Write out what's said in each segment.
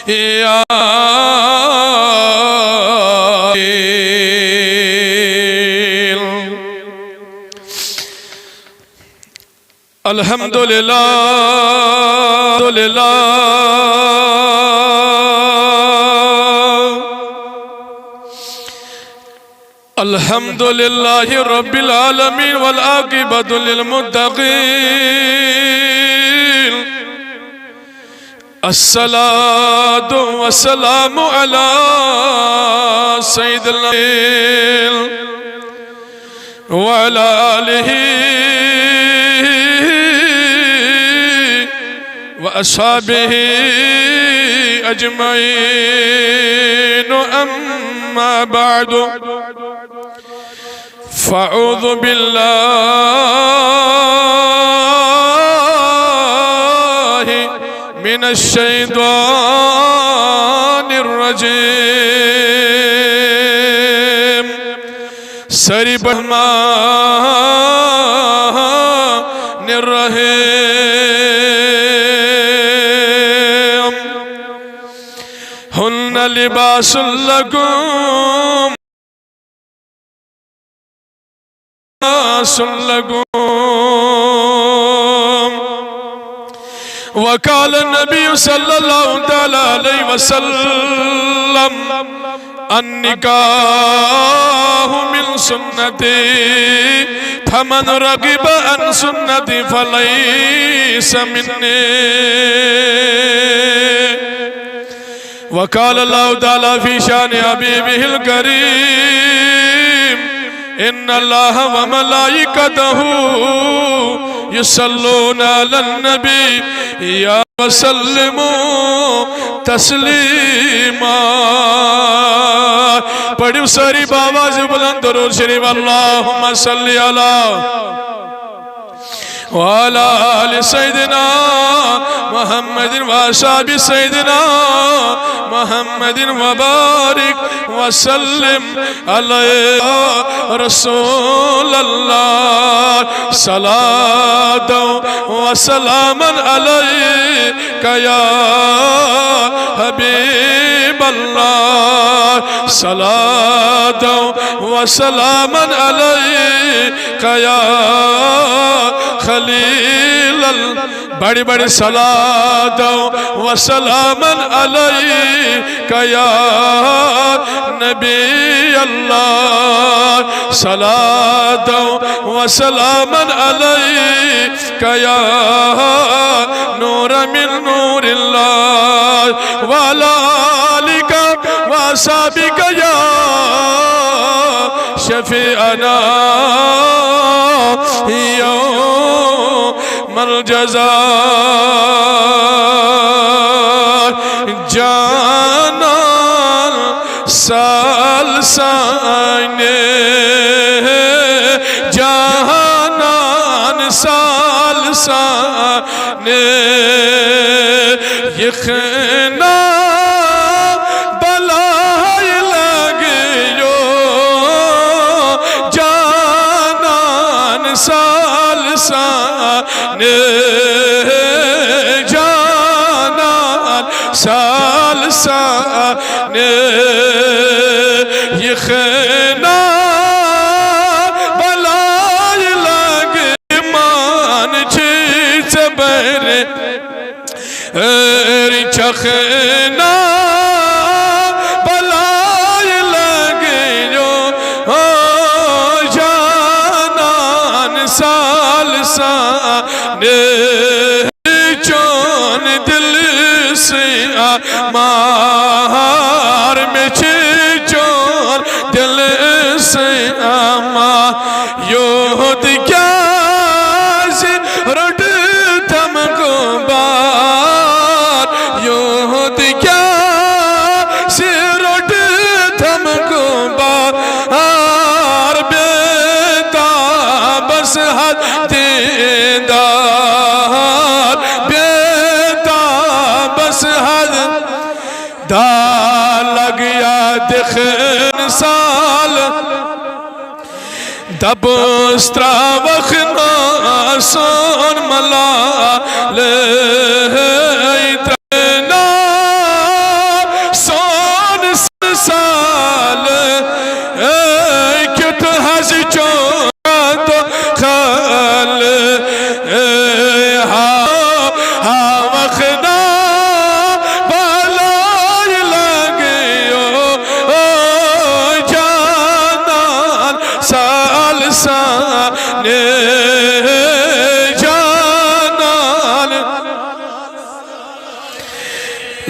يا الحمد لله الحمد لله رب العالمين والعاقبة للمتقين الصلاة والسلام على سيد الأنبياء وعلى آله وأصحابه أجمعين أما بعد فأعوذ بالله من الشيطان الرجيم سری الرحمن الرحيم هن لباس لكم وقال النبي صلى الله عليه وسلم النكاح من سنتي فمن رغب عن سنتي فليس مني وقال الله تعالى في شان حبيبه الكريم إن الله وملائكته يصلون على النبي يا وسلموا تسلیما پڑھو ساری باواز بلند درود شریف اللہم صلی علی وعلى آل سيدنا محمد وأصحاب سيدنا محمد وبارك وسلم على رسول الله صلاة وسلاما عليك يا حبيب الله صلاة وسلاما عليك يا خلیل بڑی بڑی صلاة و سلاما علیک یا نبی اللہ صلاة و سلاما علیک یا نور من نور اللہ وعلا آلک و اصحابک یا شفیعنا يوم الجزاء جانا سالسان جانا سالسان يخنا جانان سالسان یہ خینا بلائی لگے مان چیز بیرے چخینا بلائی لگے جو جانان سالسان چون دل سے آمار میں چون دل سے آمار یہود کیا سے رٹ تم کو بار یہود کیا سے رٹ تم کو بار بیتا بس حد دیدار بیتا بس حد دا لگیا دخن سال دبسترا وخنا سون ملا لیتنا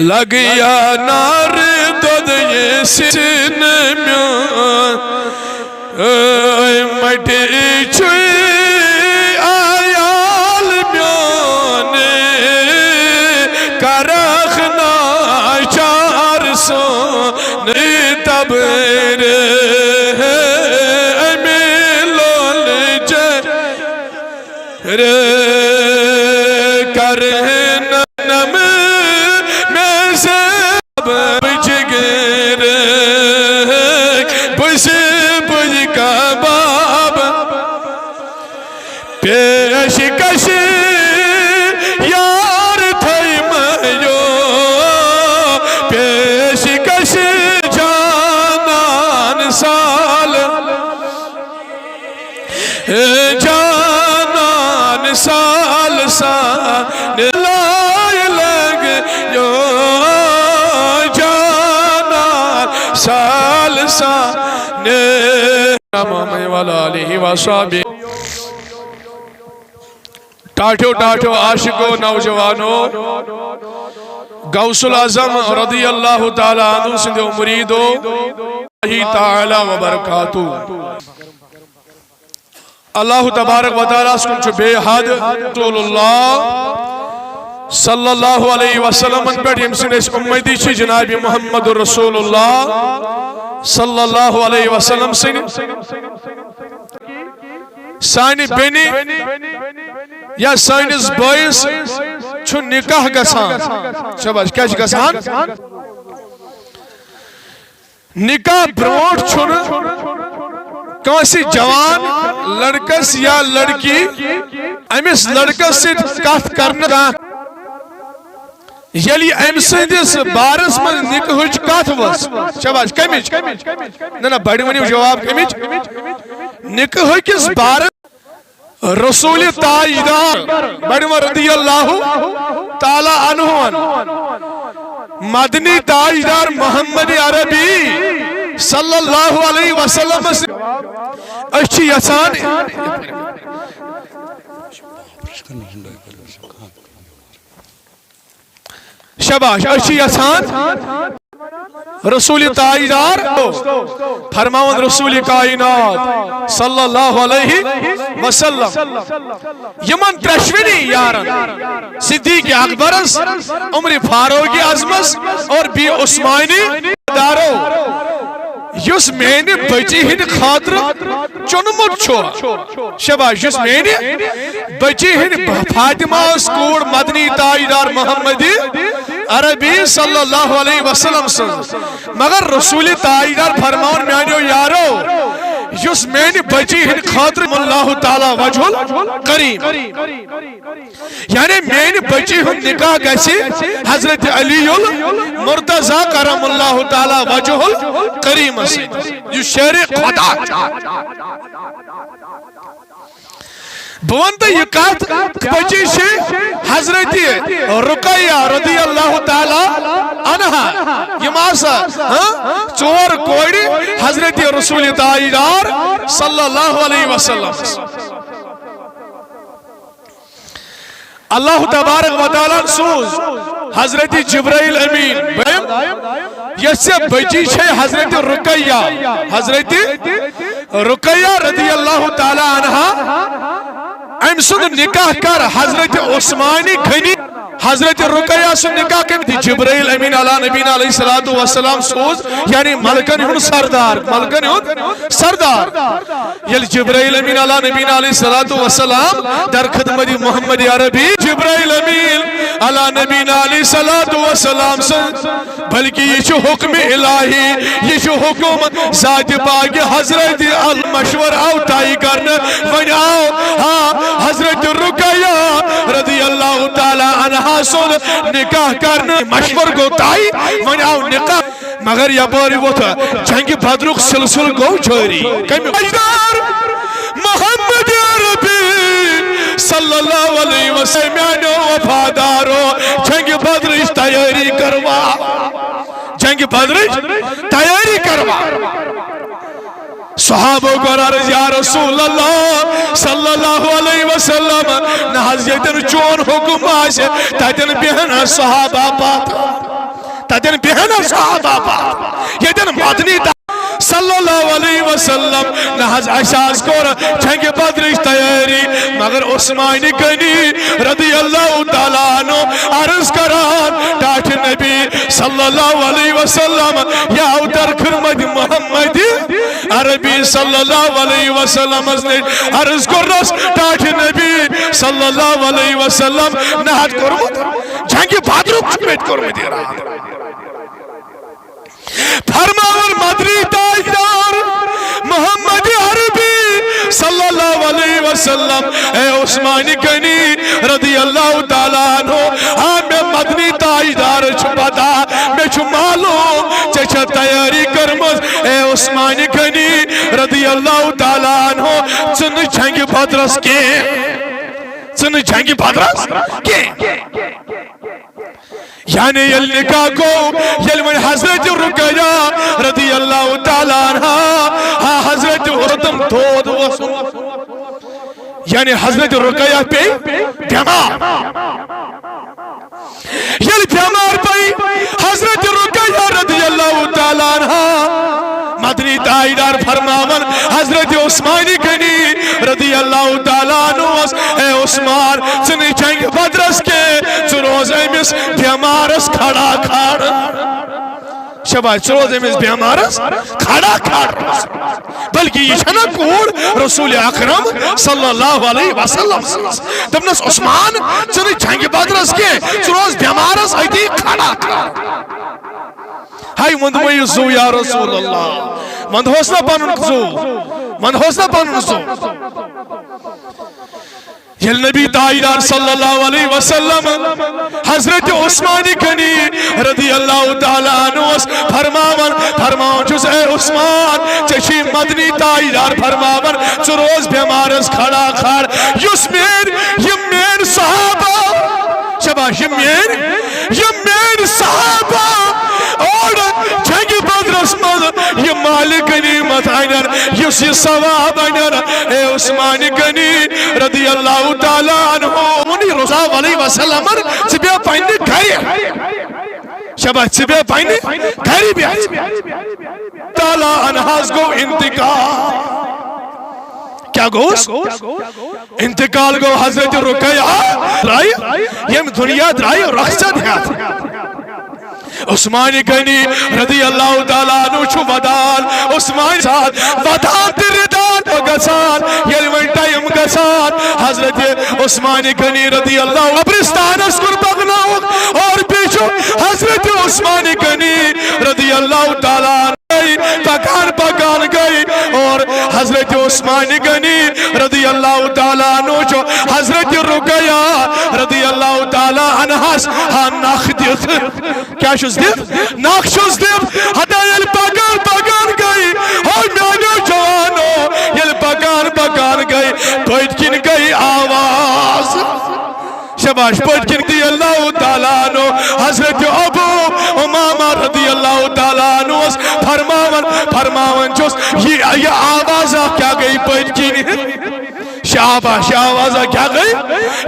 لگیا نار دود یہ سن میون مٹی چھوئی آیال میون کرخ ناچار سون تبر امیلول جر کرن نم میں سب بجگر بس بج کا باب پیش کش یار تھئی میو پیش کش جانان سال جانان سال سال لائے لگ یو جانان سال سال امام والا علیہ وصحبہ ٹاٹھو ٹاٹھو عاشقو نوجوانو غوث العظم رضی اللہ تعالیٰ عنہ سندھو مریدو اللہ تعالیٰ وبرکاتو اللہ تبارک و تعالیٰ سکن چھو بے حد رسول اللہ صلی اللہ علیہ وسلم پر یمسن اس امیدی چھ جناب محمد رسول اللہ صلی اللہ علیہ وسلم سانی بینی یا سائنس بائیس چھو نکاح گسان شباش کیا چھ گسان نکاح برونٹ چھو کانسی جوان لڑکس یا لڑکی امیس لڑکس سے کات کرنا یلی ایم سندس بارس من نکاحچ کات وس شباش کمیچ نا بڑی منی جواب کمیچ نکاح کس بارس رسول تاجدار بڑی من رضی اللہ تعالی عنہ مدنی تاجدار محمد عربی صلی اللہ علیہ وسلم سے اچھی یسان شباش اچھی یسان رسول تاجدار فرماون رسول کائنات صلی اللہ علیہ وسلم یمن ترشوینی یارن صدیق اکبرس عمر فاروق اعظمس اور بی عثمانی دارو یس میں بچی ہند خاطر چنمت چھو شباش یس میں بچی ہند فاطمہ اسکوڑ مدنی تاجدار محمدی عربی صلی اللہ علیہ وسلم سے مگر رسول تاجدار فرماؤن میانیو یارو یس میں بچی ہند خاطر اللہ تعالی وجہ کریم یعنی میں بچی ہند نکاح گیسی حضرت علی المرتضی کرم اللہ تعالی وجہ کریم سے یہ شعر خدا بوانتا یہ کات بچی سے حضرت رقیہ رضی اللہ تعالی عنہ یہ ماسا چور کوڑی حضرت رسول تاجدار صلی اللہ علیہ وسلم اللہ تبارک و تعالیٰ سوز حضرت جبرائیل امین یہ سے بچی چھے حضرت رقیہ رضی اللہ تعالیٰ عنہ ام سن نکاح کر حضرت عثمانی گھنی حضرت رقیہ سے نکاح کرتی جبرائیل امین علیہ نبینا علیہ السلام سوز یعنی ملکن ہون سردار یل جبرائیل امین علیہ نبینا علیہ السلام در خدمت محمد عربی جبرائیل امین علیہ نبینا علیہ السلام سے بلکہ یہ چھو حکم الہی یہ چھو حکم ذات پاک حضرت المشور آو تائی کرنا ون آو حضرت رقیہ رضی اللہ تعالی عنہ سن نکاح کرنا مشور کو تائی ون آو نکاح مگر یا باری وہ تھا جنگ بدرک سلسل کو جاری محمد عربی صلی اللہ علیہ وسلم وفادارو جنگ بدرش تیاری کروا صحابہ کو عرض یا رسول اللہ صلی اللہ علیہ وسلم نہ حضرت چون حکم آشے تیتن بہن صحابہ پاتا تدن بہن صحابہ پاک یدن مدنی صلی اللہ علیہ وسلم نہز احساس کور جنگ بدرچ تیاری مگر عثمان غنی رضی اللہ تعالیٰ عنہ عرض کران ٹاٹھ نبی صلی اللہ علیہ وسلم یا اتر خرمت محمد عربی صلی اللہ علیہ وسلم عرض کرنس ٹاٹھ نبی صلی اللہ علیہ وسلم نہت کرمت جنگ بدرچ چپیٹ کرمت فرمان مدری تاجدار محمد عربی صلی اللہ علیہ وسلم اے عثمان غنی رضی اللہ تعالیٰ عنہ میں مدنی تاجدار چھپتا میں چھو معلوم چچا تیاری کرمز اے عثمان غنی رضی اللہ تعالیٰ عنہ چن جنگ بدرس کے چن جنگ بدرس کے یعنی یل نکاح کو یل من حضرت رقیہ رضی اللہ تعالیٰ عنہ حضرت حسن دود وسن یعنی حضرت رقیہ پہ بیمار یل بیمار پہ حضرت رقیہ رضی اللہ تعالیٰ عنہ مدنی تاجدار فرماون حضرت عثمان غنی رضی اللہ تعالیٰ عنہ اے عثمان چنی جنگ بدرس کے چروز امس بیمارس کھڑا کھڑ شباش چروز امس بیمارس کھڑا کھڑ بلکہ یہ چھنا کور رسول اکرم صلی اللہ علیہ وسلم دبنس عثمان چنی جنگ بدرس کے چروز بیمارس ایدی کھڑا کھڑ ہائی مند میں زو یا رسول اللہ مند حوصلہ پانن زو مند حوصلہ پانن زو یل نبی تاجدار صلی اللہ علیہ وسلم حضرت عثمان غنی رضی اللہ تعالیٰ عنہ فرماون چھس اے عثمان چشی مدنی تاجدار فرماون چروز بیمارس کھڑا کھڑ یس میر صحابہ شباش یہ میر صحابہ اور جنگ بدرس مز یہ مال غنیمت آئنر یس یہ ثواب آئنر اے عثمان غنی رضی اللہ تعالیٰ عنہ منی رضا علیہ وسلم چبیا پائنی گھری شبہ چبیا پائنی گھری بھی تعالیٰ عنہاز گو انتقال کیا گوش انتقال گو حضرت رقیہ رائی یہ دنیا درائی اور رخصت ہے عثمان غنی رضی اللہ تعالیٰ عنہ چھو ودان عثمان ساتھ ودان تردان گسان یلوین ٹائم گسان حضرت عثمان غنی رضی اللہ قبرستان اسکر بغناؤک اور پیچھو حضرت عثمان غنی رضی اللہ تعالیٰ عنہ پکان گئی اور حضرت عثمان غنی رضی اللہ تعالیٰ عنہ جو حضرت رقیہ رضی اللہ تعالیٰ عنہ ناخ دیت کیا شز دیت ناخ شز دیت حتی یل پکان گئی اور میانو جوانو یل پکان گئی پویت کن گئی آواز شباش پویت کن دی اللہ تعالیٰ عنہ حضرت ابو امامہ رضی اللہ تعالیٰ عنہ فرماون جوس یہ آوازہ کیا گئی پویت کن شاباش آوازہ کیا گئی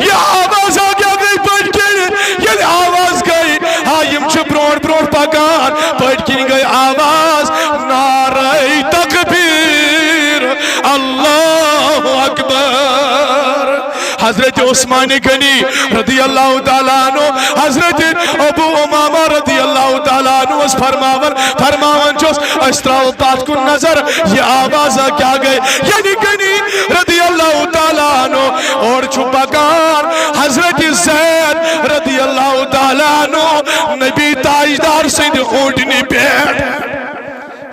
یہ آوازہ کیا گئی پویت کن یہ آواز گئی ہائیم چھ برون پکان پویت کن گئی آواز نعرہ تکبیر اللہ اکبر حضرت عثمان غنی رضی اللہ تعالیٰ عنہ حضرت ابو امامہ رضی اللہ تعالیٰ عنہ فرماون جوس اشتراؤ تات کن نظر یہ آوازہ کیا گئے یعنی غنی رضی اللہ تعالیٰ عنہ اور چھپکان حضرت زید رضی اللہ تعالیٰ عنہ نبی تاجدار سند اونٹنی پیٹ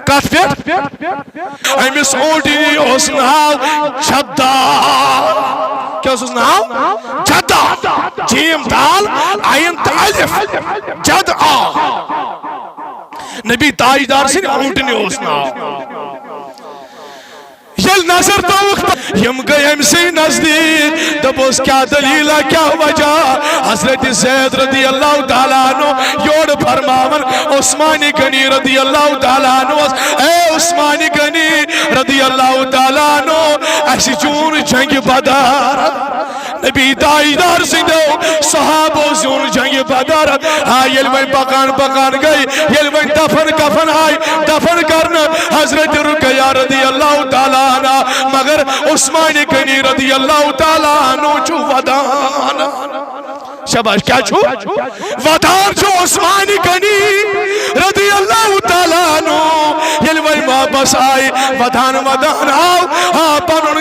کت پیٹ امس اونٹنی اس ناو جدہ کیا اس ناو جدہ جیم دال آئین تالف جدہ نبی تاجدار سند اونٹنی اس ناو یل نظر توقت یم گئی امسی نزدیک دبوس کیا دلیلہ کیا وجہ حضرت زید رضی اللہ تعالیٰ عنہ یوڑ فرماون عثمان غنی رضی اللہ تعالیٰ عنہ اے عثمان غنی رضی اللہ تعالیٰ عنہ اسی چون جنگ بدر نبی تاجدار سندو صحابو زون جنگ بدر یل وین پکان پکان گئی یل وین دفن کفن آئی دفن کرنا حضرت رقیہ رضی اللہ تعالیٰ عنہ مگر عثمان غنی رضی اللہ تعالیٰ عنہ چو ودان شباش کیا چھو ودان چھو عثمان غنی رضی اللہ تعالیٰ عنہ یل وین واپس آئی ودان ودان آو پنن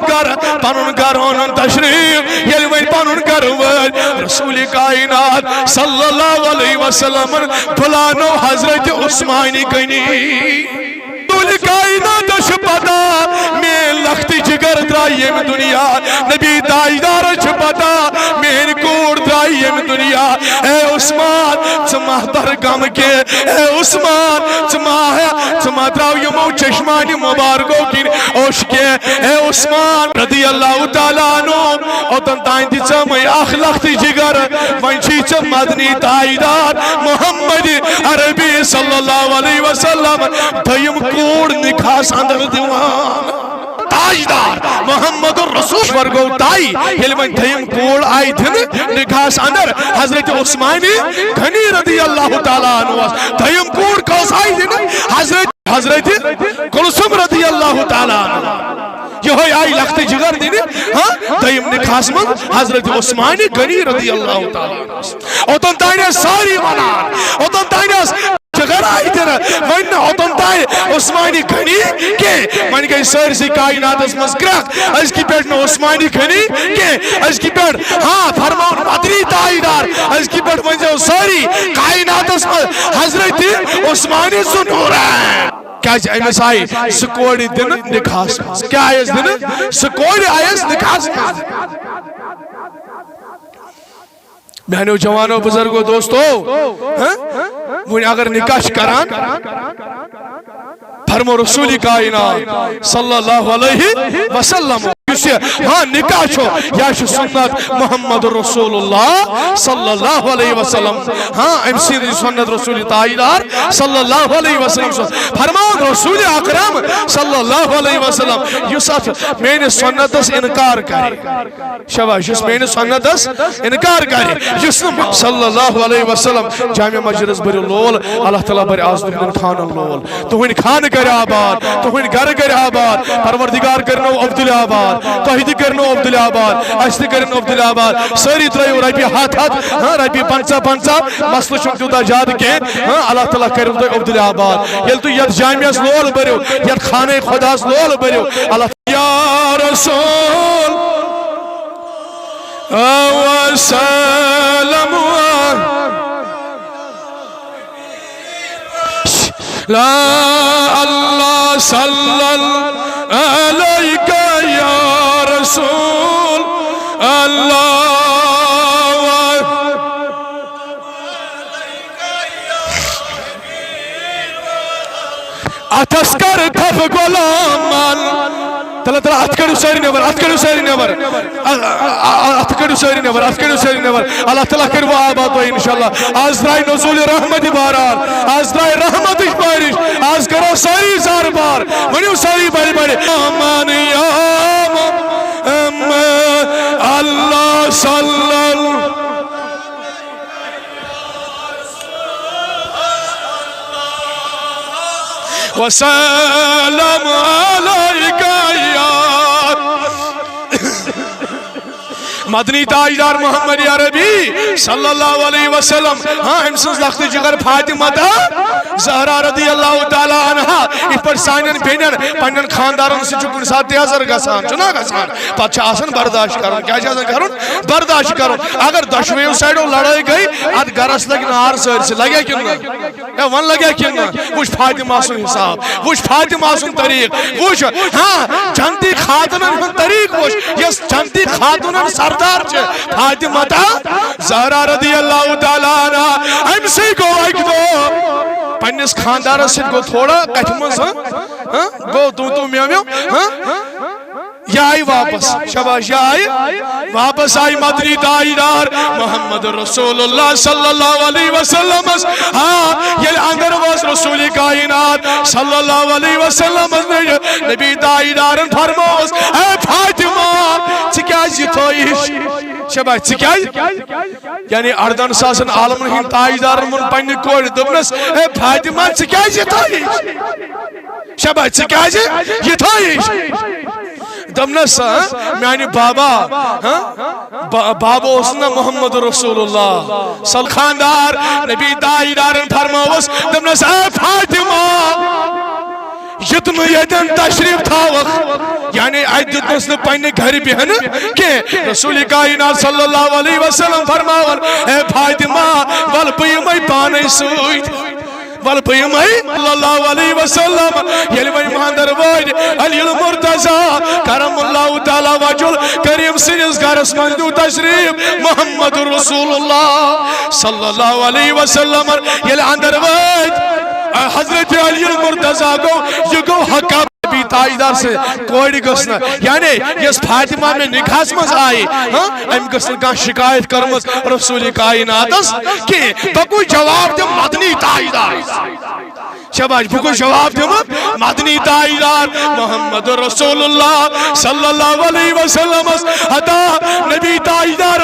گر ہونن تشریف یل وین پنن گر رسول کائنات صلی اللہ علیہ وسلم بلانو حضرت عثمان غنی رسول کائنات پتا میں لخت جگر درائی یم دنیا نبی تاجدار پتا میں کوڑ درائی یم دنیا اے عثمان چما درگم کے اے عثمان چما دراو یمو چشمانی مبارکو کی اوش کے اے عثمان رضی اللہ تعالیٰ عنہ اوتن تائن دی چمی اخ لخت جگر ونچی چم مدنی تاجدار محمد عربی صلی اللہ علیہ وسلم دیم کوڑ نکاس اندر دیوان تاجدار محمد الرسول ورگو تائی یل من دیم کوڑ آئی دن نکاس اندر حضرت عثمان غنی رضی اللہ تعالیٰ عنہ دیم کوڑ کاس آئی دن حضرت کلثوم رضی اللہ تعالیٰ عنہ یہ آئی لخت جگر دن دیم نکاس من حضرت عثمان غنی رضی اللہ تعالیٰ عنہ اوتن تائنے ساری منان اوتن تائنے جگر آئی دن ون اوتن تائے عثمان غنی کے من گئی سر سی کائنات اس مذکرک اس کی پیٹ میں عثمان غنی کے اس کی پیٹ فرمان مدنی تاجدار اس کی پیٹ من جو ساری کائنات اس حضرت عثمان سنور ہے کیا ایمس آئی سکوڑی دن نکاس کیا آئیس دن سکوڑی آئیس نکاس بہنوں جوانوں بزرگوں دوستو وہ اگر نکاش کران فرمو رسول کائنات صلی اللہ علیہ وسلم نکاح چھو یا سنت محمد رسول اللہ صلی اللہ علیہ وسلم امسی سنت رسول تاجدار صلی اللہ علیہ وسلم فرمان رسول اکرم صلی اللہ علیہ وسلم یوسف میں نے سنت اس انکار کرے شباش اس میں نے سنت اس انکار کرے یوسف صلی اللہ علیہ وسلم جامع مجلس بری لول اللہ تعالیٰ بری آزم خان لول تو ہن خان کر آباد تو ہن گھر کر آباد پروردگار کرنو عبدالآباد توحید کرنو عبدالآباد اشتی کرنو عبدالآباد ساری ترائیو رائپی ہاتھ رائپی پنچا مسئلہ شکتو دا جاد کے اللہ تعالیٰ کرنو دا عبدالآباد یل تو ید جامعہ لول بریو ید خانہ خدا لول بریو اللہ یا رسول وسلم لا اللہ صلی اللہ علیہ یا رسول اللہ اتسکر تھف غلامان تلا اتکڑو ساری نیور اللہ تعالیٰ کرو آباد و انشاءاللہ آز رائی نزول رحمت باران آز رائی رحمت بارش آز کرو ساری زار بار ونیو ساری باری باری آمان یا اللہ صلی اللہ وسلم علیکہ یا مدنی تاجدار محمد عربی صلی اللہ علیہ وسلم امسنز لخت جگر فاطمہ زہرا رضی اللہ تعالیٰ عنہ اس پر سائنن بینن پنن خاندارن سے چکن ساتھ تیازر گسان چنا گسان پچھا آسن برداشت کرن کیا جازن کرن برداشت کرن اگر دشویو سائیڈو لڑائی گئی اد گرس لگن آر سر سے لگیا کیوں یا ون لگیا کیوں وش فاطمہ سن حساب وش فاطمہ سن طریق وش جنتی خاتونن ہن طریق وش یس جنتی خاتونن سردار چھے فاطمہ تا زہرا رضی اللہ تعالیٰ عنہ ہم سے کو ایک دو پنیس خاندار سے کو تھوڑا کٹمز گو تو میو یا آئی واپس شباش یا آئی واپس آئی مدنی تاجدار محمد رسول اللہ صلی اللہ علیہ وسلم یہ اندر واس رسول کائنات صلی اللہ علیہ وسلم نبی تاجدارن فرموس اے فاطمہ ثکیاز یہ تھویش شبہ ثکیاز یعنی 18,000 عالمن ہند تاجدار من پنہ کور دبنس اے فاطمہ ثکیاز یہ تھویش شبہ ثکیاز یہ تھویش دمنس میانی بابا بابا اسنا محمد رسول اللہ صلی خاندار نبی تاجدارن فرماوس دمنس اے فاطمہ یتن یدن تشریف تھاوخ یعنی عدتنس نے پہنے گھر بہن کہ رسول کائنات صلی اللہ علیہ وسلم فرماون اے فاطمہ والبیمائی پانے سویت والبیمائی صلی اللہ علیہ وسلم یلوی ماندر وائد علی المرتضی کرم اللہ تعالی وجل کریم سنس گھرس مندو تشریف محمد رسول اللہ صلی اللہ علیہ وسلم یلی اندر وائد حضرت علی المرتضی کو یہ گو حقا نبی تاجدار سے کوئی گسنا یعنی یہ فاطمہ میں نکاس مز آئی ام گسن کا شکایت کرمز رسول کائناتس کہ بکو جواب دے مدنی تاجدار شباش بکو جواب دے مدنی تاجدار محمد رسول اللہ صلی اللہ علیہ وسلم عطا نبی تاجدار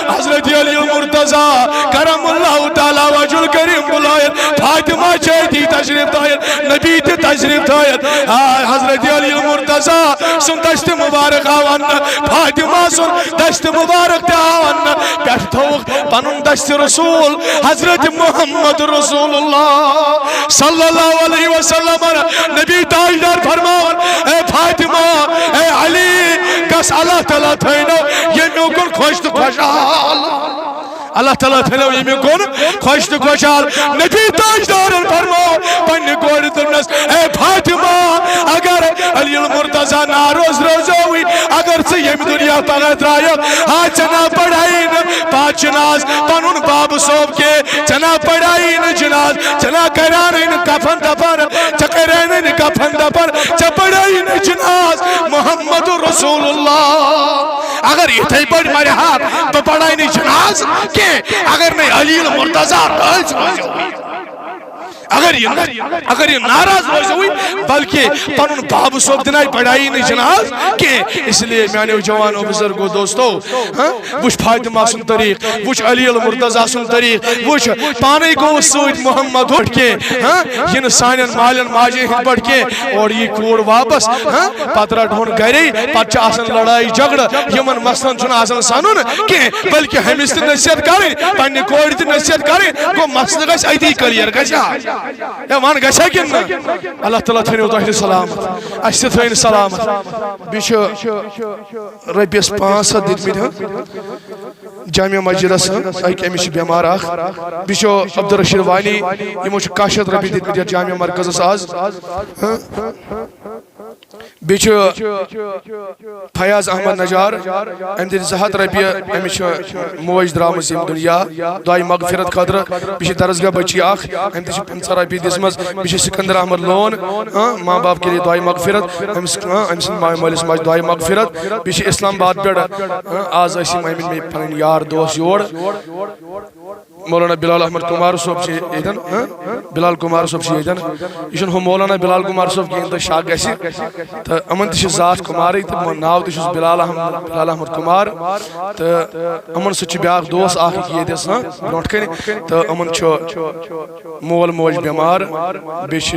حضرت علی المرتضی کرم اللہ تعالی وجل کریم بلائر فاطمہ چاہتی تشریف تاہر نبی تے تشریف تاہر حضرت علی المرتضی سن دشت مبارک آوان فاطمہ سن دشت مبارک آوان پیٹ تھوک پنن دشت رسول حضرت محمد رسول اللہ صلی اللہ علیہ وسلم نبی تاجدار فرماون اے فاطمہ اے علی کس اللہ تعالیٰ تھینو یہ میوکن خوش تو خوشحال اللہ تعالیٰ تھینو یہ میوکن خوش تو خوشحال نبی تاجدار فرماو پنی گوڑی ترنس اے فاطمہ اگر علی المرتضی ناروز روزوی اگر سے یہ دنیا پغت رائے چنا پڑھائین پاچناز پنون باب صوب کے چنا پڑھائین جناز چنا کرانین کفن دفن چکرینین کفن دفن چپڑائین جناز محمد رسول اللہ اگر یہ تھی پڑھ مارے ہاتھ تو پڑھائین جناز کہ اگر میں علی المرتضی رائز روزوی اگر یہ ناراض روز ہوئی بلکہ پنن باب صوب دنائی پڑھائی نہیں جناز کہ اس لیے میانے جوانوں بزرگوں دوستو وچ فاطمہ سن طریق وچ علی المرتضی سن طریق وچ پانے کو سوچ محمد اٹھ کے ین سانین مالین ماجے ہن بڑھ کے اور یہ کوڑ واپس پترہ ڈھون گری پچھا آسن لڑائی جگڑ یمن مسلن چن آسن سانون کہ بلکہ ہم اس تے نصیحت کریں پنی کوڑ تے نصیحت کریں کو مسئلہ گش ایتی کلیر گشا یا مان گشا کن اللہ تعالیٰ تھینو تحیل سلامت اشتی تھین سلامت بیشو ربیس 500 دیت میدھ جامعہ مسجدس ایک امیش بیمار آخ بیشو عبدالرشید وانی یہ موچ کاشت ربی دیت میدھ جامعہ مرکز ساز بیچو فیاض احمد نجار ام دل زہت ربی امیش موج درامز یم دنیا دعائی مغفرت خاطر بیشی درزگاہ بچی آخ ام دل 500 ربی دسمز بیشی سکندر احمد لون ماں باپ کے لیے دعائی مغفرت امسن مالی سماج دعائی مغفرت بیشی اسلام باد بیڑ آز ایسی مہمین میں پنن یار دوست یوڑ مولانا بلال احمد کمار صاحب چھ ایدن بلال کمار صاحب چھ ایدن یہ ہو مولانا بلال کمار صاحب کی اندر شاک گسی تو امن تش ذات کماری تو ناو تش بلال احمد کمار تو امن سچ بیاق دوست آخ کی دس برونٹ کنی تو امن چھ مول موج بیمار بیش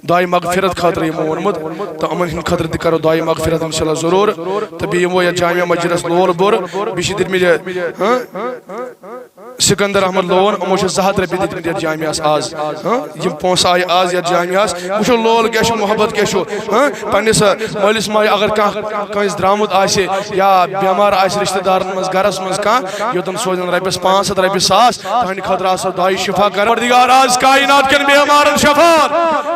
دعائی مغفرت خاطر یہ مونمد تو امن ہن خاطر دی کرو دعائی مغفرت انشاءاللہ ضرور تو بھی یہ یا جامعہ مجلس لول بور بیشی دل میں سکندر احمد لون اموش زہت ربی دیت میدیت جامعہ آز یم پونس آئی آز یا جامعہ مجھو لول کیشو محبت کیشو پنیس مولیس مائی اگر کانس درامت آئیسے یا بیمار آئیسے رشتہ دار مز گرس مز کان یہ تم سوچن ربیس 500 ربیس ساس تہنی خطر آسو دائی شفا کر پردگار آز کائنات کن بیمارن شفا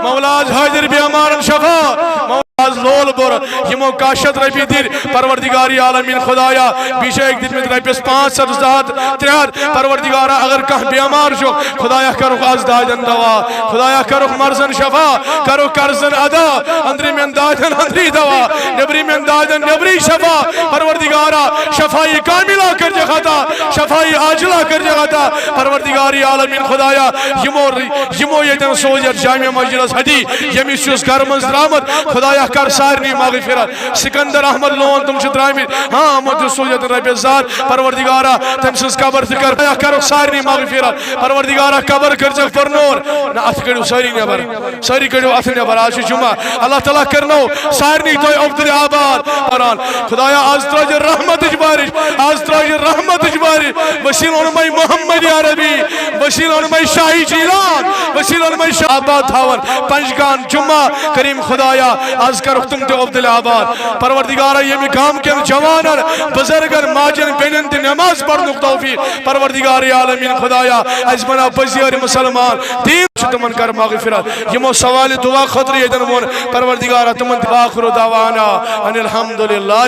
مولاز حاضر بیمارن شفا آز لول بور یمو کاشت ربی دیر پروردگاری عالمین خدایا بیشہ ایک دن میں ربیس 500 زہت تریاد پروردگارا اگر کہاں بیمار شو خدایا کرو آز دادن دوا خدایا کرو مرزن شفا کرو کرزن ادا اندری من دادن اندری دوا نبری من دادن نبری شفا پروردگارا شفائی کاملہ کر جگتا شفائی آجلہ کر جگتا پروردگاری عالمین خدایا یمو یدن سوزر جامعہ مجلس حدی یمی شوز گرمز درامت خدایا خدایا کر سارنی مغفرت سکندر احمد لون تم چھ درامت ہاں احمد رسولیت رب ذات پروردگارا تم سز قبر ذکر خدایا کر سارنی مغفرت پروردگارا قبر کر چھ پر نور نہ ات کڑو ساری نبر ساری کڑو ات نبر آج جمعہ اللہ تعالیٰ کرنو سارنی تو عبد آباد قرآن خدایا آز تراج رحمت اجبارش آز تراج رحمت اجبارش وسیل علماء محمد عربی وسیل علماء شاہی جیلان وسیل علماء شاہ آباد تھاون پنجگان جمعہ کریم خدایا آز کر اختم تو عبد آباد پروردگارا یہ مقام کے جوانر بزرگر ماجن بینن تی نماز پڑھنک توفیق پروردگار عالمین خدایا از بنا بزیر مسلمان دین تمن کر مغفرت یمو سوال دعا خطر یدن مون پروردگار تمن آخر دعوانا ان الحمدللہ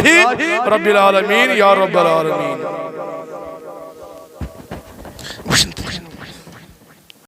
رب العالمین یا رب العالمین